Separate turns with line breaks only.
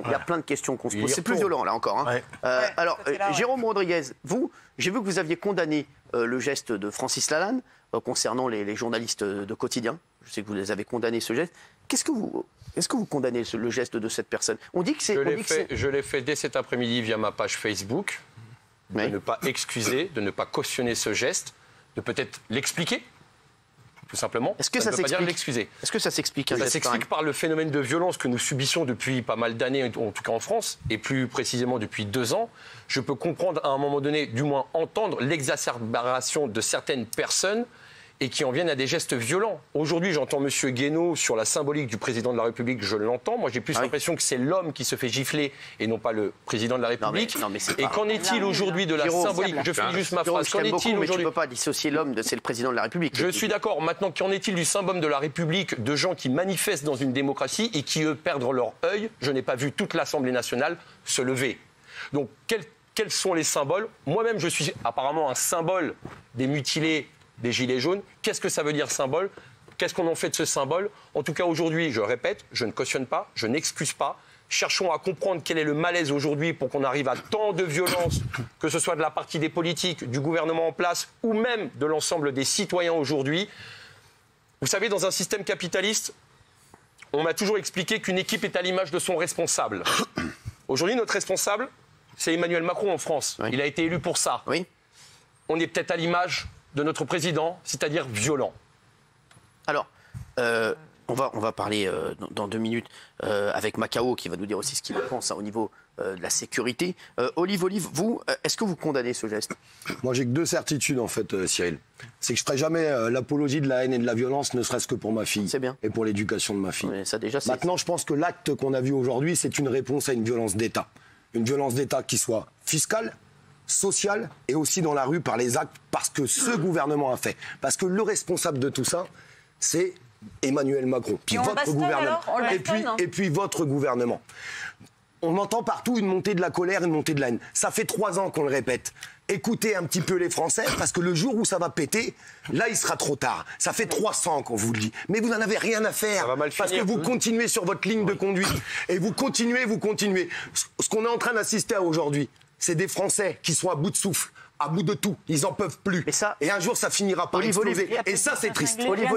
Il y a plein de questions qu'on se pose. C'est plus violent, là, encore. Hein. Alors, Jérôme Rodriguez, vous, j'ai vu que vous aviez condamné le geste de Francis Lalanne concernant les journalistes de quotidien. Je sais que vous les avez condamnés, ce geste. Est-ce que vous condamnez le geste de cette personne? On dit que c'est...
Je l'ai fait dès cet après-midi via ma page Facebook, de ne pas excuser, de ne pas cautionner ce geste, de peut-être l'expliquer, tout simplement.
Est-ce que ça s'explique? Est-ce que ça s'explique?
Ça s'explique par le phénomène de violence que nous subissons depuis pas mal d'années, en tout cas en France, et plus précisément depuis 2 ans. Je peux comprendre à un moment donné, du moins entendre, l'exacerbation de certaines personnes et qui en viennent à des gestes violents. Aujourd'hui, j'entends M. Guénaud sur la symbolique du président de la République, je l'entends. Moi, j'ai plus l'impression que c'est l'homme qui se fait gifler et non pas le président de la République. Et qu'en est-il aujourd'hui de la symbolique? Je finis juste ma phrase. Qu'en est-il aujourd'hui?
Tu ne peux pas dissocier l'homme c'est le président de la République.
Je suis d'accord. Maintenant, qu'en est-il du symbole de la République, de gens qui manifestent dans une démocratie et qui, eux, perdent leur œil? Je n'ai pas vu toute l'Assemblée nationale se lever. Donc, quels sont les symboles? Moi-même, je suis apparemment un symbole des mutilés, des gilets jaunes. Qu'est-ce que ça veut dire symbole? Qu'est-ce qu'on en fait de ce symbole? En tout cas, aujourd'hui, je répète, je ne cautionne pas, je n'excuse pas. Cherchons à comprendre quel est le malaise aujourd'hui pour qu'on arrive à tant de violence, que ce soit de la partie des politiques, du gouvernement en place ou même de l'ensemble des citoyens aujourd'hui. Vous savez, dans un système capitaliste, on m'a toujours expliqué qu'une équipe est à l'image de son responsable. Aujourd'hui, notre responsable, c'est Emmanuel Macron en France. Oui. Il a été élu pour ça.
Oui.
On est peut-être à l'image de notre président, c'est-à-dire violent.
Alors, on va parler dans 2 minutes avec Macao, qui va nous dire aussi ce qu'il pense au niveau de la sécurité. Olive, vous, est-ce que vous condamnez ce geste?
Moi, j'ai que 2 certitudes, en fait, Cyril. C'est que je ne ferai jamais l'apologie de la haine et de la violence, ne serait-ce que pour ma fille.
C'est bien.
Et pour l'éducation de ma fille.
Oui, ça, déjà,
maintenant, je pense que l'acte qu'on a vu aujourd'hui, c'est une réponse à une violence d'État. Une violence d'État qui soit fiscale, sociale et aussi dans la rue par les actes, parce que ce gouvernement a fait. Parce que le responsable de tout ça, c'est Emmanuel Macron. Puis votre gouvernement. Et puis votre gouvernement. On entend partout une montée de la colère, une montée de la haine. Ça fait 3 ans qu'on le répète. Écoutez un petit peu les Français, parce que le jour où ça va péter, là, il sera trop tard. Ça fait 300 qu'on vous le dit. Mais vous n'en avez rien à faire.
Ça va mal finir.
Parce que vous continuez sur votre ligne de conduite. Et vous continuez. Ce qu'on est en train d'assister à aujourd'hui, c'est des Français qui sont à bout de souffle, à bout de tout. Ils n'en peuvent plus. Et un jour, ça finira par exploser. Et ça, c'est triste.
Olive,